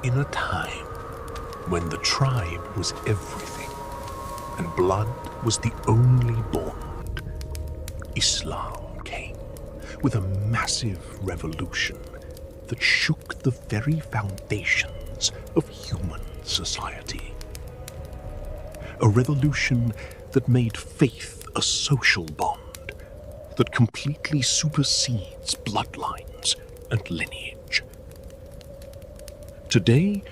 In a time when the tribe was everything and blood was the only bond, Islam came with a massive revolution that shook the very foundations of human society. A revolution that made faith a social bond that completely supersedes bloodlines and lineage. Today,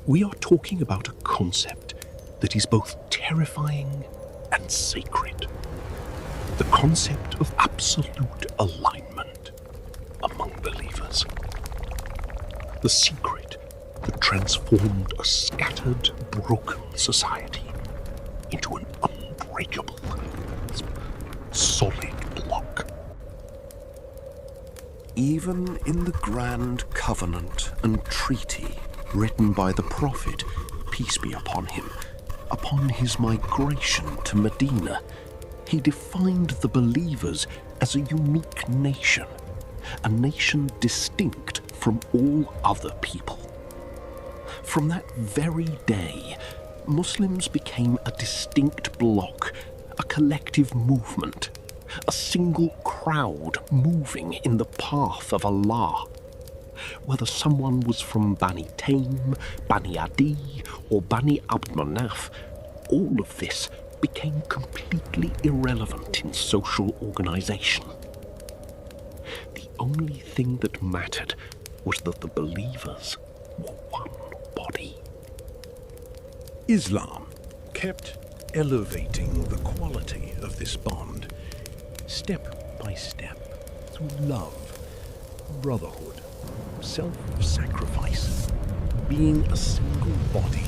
we are talking about a concept that is both terrifying and sacred. The concept of absolute alignment among believers. The secret that transformed a scattered, broken society into an unbreakable, solid block. Even in the grand covenant and treaty written by the Prophet, peace be upon him, upon his migration to Medina, he defined the believers as a unique nation, a nation distinct from all other people. From that very day, Muslims became a distinct bloc, a collective movement, a single crowd moving in the path of Allah. Whether someone was from Bani Taym, Bani Adi, or Bani Abd Manaf, all of this became completely irrelevant in social organization. The only thing that mattered was that the believers were one body. Islam kept elevating the quality of this bond, step by step, through love, brotherhood, self-sacrifice, being a single body,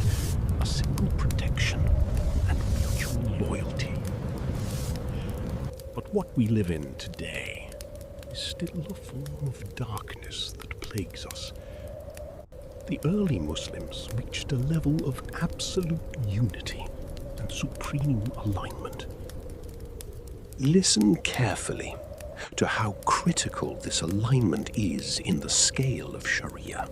a single protection, and mutual loyalty. But what we live in today is still a form of darkness that plagues us. The early Muslims reached a level of absolute unity and supreme alignment. Listen carefully to how critical this alignment is in the scale of Sharia.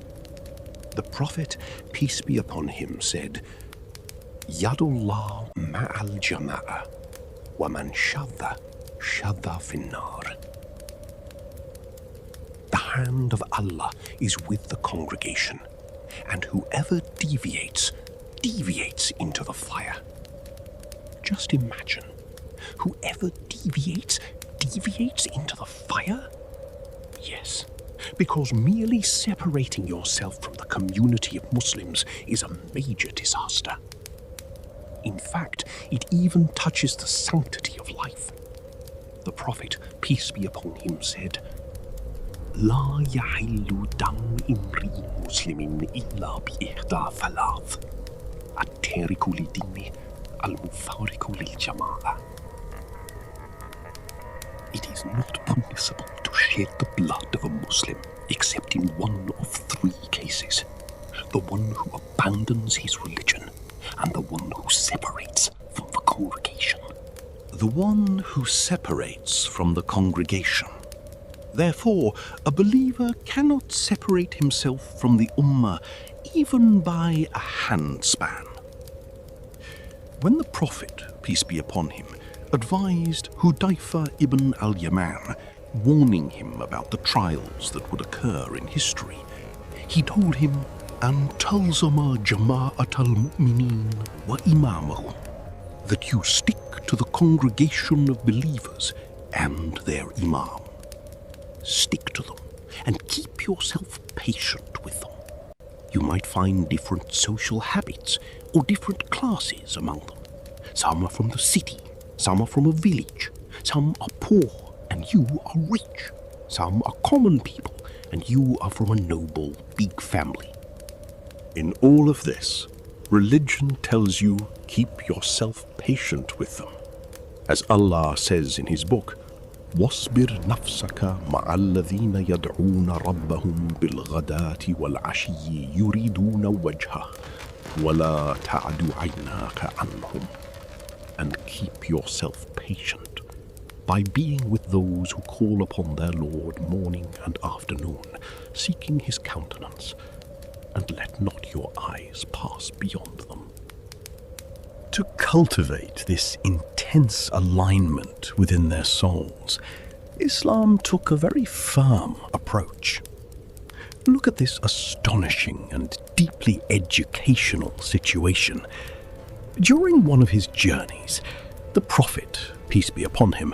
The Prophet, peace be upon him, said, Yadullah ma'al jama'a, wa man shadda, shadda finnar. The hand of Allah is with the congregation, and whoever deviates, deviates into the fire. Just imagine, whoever deviates, deviates into the fire? Yes, because merely separating yourself from the community of Muslims is a major disaster. In fact, it even touches the sanctity of life. The Prophet, peace be upon him, said, لا يحل دم امرئ مسلم إلا بإحدى ثلاث التارك لدينه المفارق للجماعة. It is not permissible to shed the blood of a Muslim except in one of three cases: the one who abandons his religion, and the one who separates from the congregation. The one who separates from the congregation. Therefore, a believer cannot separate himself from the Ummah even by a handspan. When the Prophet, peace be upon him, advised Hudayfa ibn al-Yaman, warning him about the trials that would occur in history, he told him, "An talzama jama'at al-mu'minin wa imamahum," that you stick to the congregation of believers and their imam. Stick to them and keep yourself patient with them. You might find different social habits or different classes among them. Some are from the city, some are from a village, some are poor and you are rich, some are common people and you are from a noble big family. In all of this, religion tells you keep yourself patient with them. As Allah says in his book, واصبر نفسك مع الذين يدعون ربهم بالغداة والعشي يريدون وجهه ولا تعد عيناك عنهم. And keep yourself patient by being with those who call upon their Lord morning and afternoon, seeking his countenance, and and let not your eyes pass beyond them. To cultivate this intense alignment within their souls, Islam took a very firm approach. Look at this astonishing and deeply educational situation. During one of his journeys, the Prophet, peace be upon him,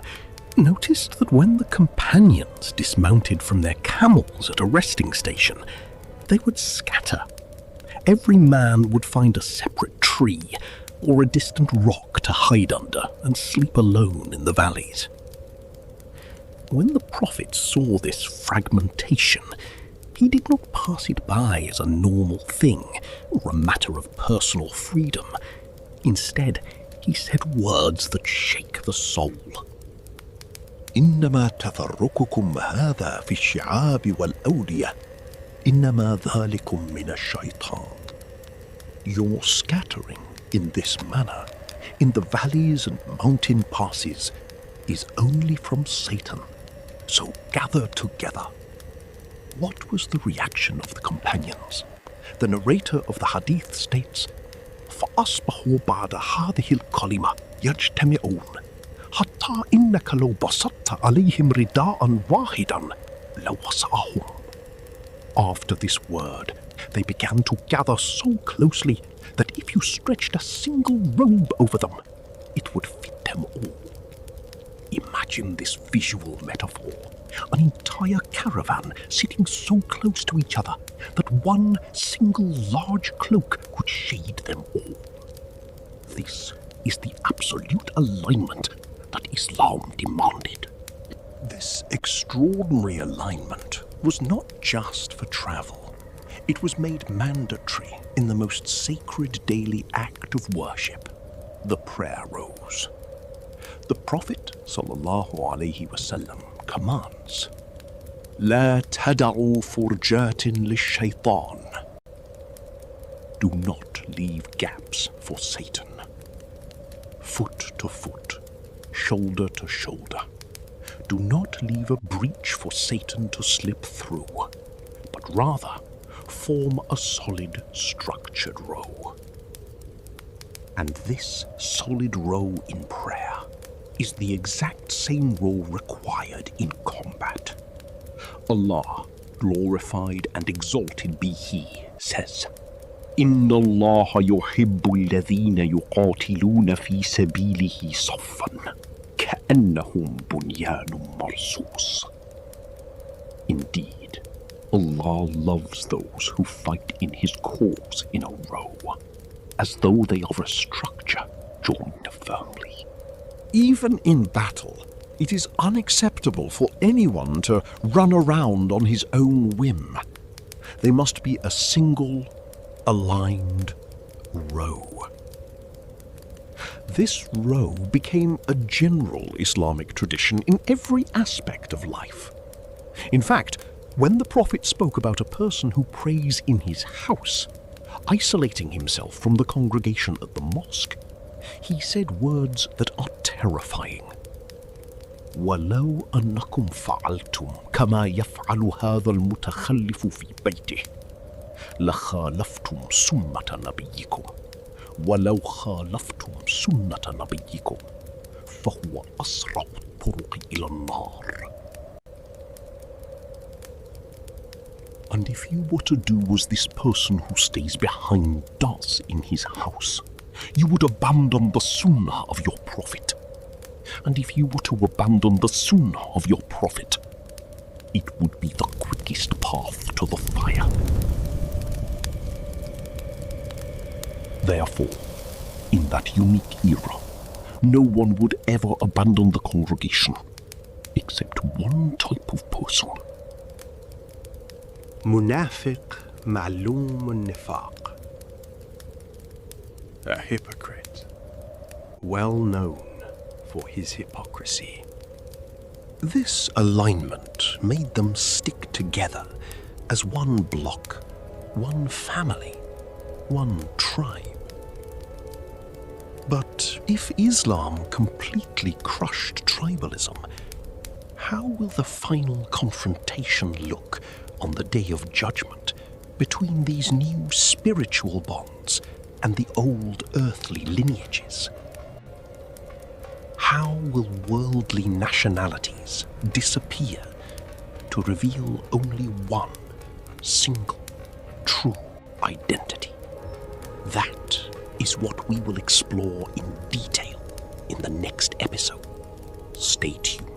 noticed that when the companions dismounted from their camels at a resting station, they would scatter. Every man would find a separate tree or a distant rock to hide under and sleep alone in the valleys. When the Prophet saw this fragmentation, he did not pass it by as a normal thing or a matter of personal freedom. Instead, he said words that shake the soul. إنما تفرقكم هذا في الشعاب والأودية إنما ذلكم من الشيطان. Your scattering in this manner, in the valleys and mountain passes, is only from Satan. So gather together. What was the reaction of the companions? The narrator of the hadith states, فَأَصْبَحُوا بَعْدَ هَذِهِ الْكَلِمَةِ يَجْتَمِعُونَ حَتَّى إِنَّكَ لَوْ بَسَطْتَ عَلَيْهِمْ رِدَاءً وَاحِدًا لَوَسَعَهُمْ. After this word, they began to gather so closely that if you stretched a single robe over them, it would fit them all. Imagine this visual metaphor. An entire caravan sitting so close to each other that one single large cloak could shade them all. This is the absolute alignment that Islam demanded. This extraordinary alignment was not just for travel. It was made mandatory in the most sacred daily act of worship, the prayer rose. The Prophet ﷺ commands, لا تدعوا فرجات للشيطان. Do not leave gaps for Satan. Foot to foot, shoulder to shoulder. Do not leave a breach for Satan to slip through, but rather form a solid, structured row. And this solid row in prayer is the exact same row required in combat. Allah, glorified and exalted be He, says, إِنَّ اللَّهَ يُحِبُّ الَّذِينَ يُقَاتِلُونَ فِي سَبِيلِهِ صَفًّا كَأَنَّهُمْ بُنْيَانٌ مَرْصُوصٌ. Indeed, Allah loves those who fight in His cause in a row, as though they are a structure joined firmly. Even in battle, it is unacceptable for anyone to run around on his own whim. They must be a single, aligned row. This row became a general Islamic tradition in every aspect of life. In fact, when the Prophet spoke about a person who prays in his house, isolating himself from the congregation at the mosque, he said words that are terrifying. وَلَوْ أَنَّكُمْ فَعَلْتُمْ كَمَا يَفْعَلُ هَذَا الْمُتَخَلِّفُ فِي بَيْتِهِ لَخَالَفْتُمْ سُنَّةَ نَبِيِّكُمْ وَلَوْ خَالَفْتُمْ سُنَّةَ نَبِيِّكُمْ فَهُوَ أَسْرَعُ الطُّرُقِ إِلَى النَّارِ. And if you were to do as this person who stays behind does in his house, you would abandon the Sunnah of your Prophet. And if you were to abandon the Sunnah of your Prophet, it would be the quickest path to the fire. Therefore, in that unique era, no one would ever abandon the congregation, except one type of person. Munafiq ma'loom al-nifaq. A hypocrite, well known for his hypocrisy. This alignment made them stick together as one block, one family, one tribe. But if Islam completely crushed tribalism, how will the final confrontation look on the Day of Judgment between these new spiritual bonds and the old earthly lineages? How will worldly nationalities disappear to reveal only one single true identity? That is what we will explore in detail in the next episode. Stay tuned.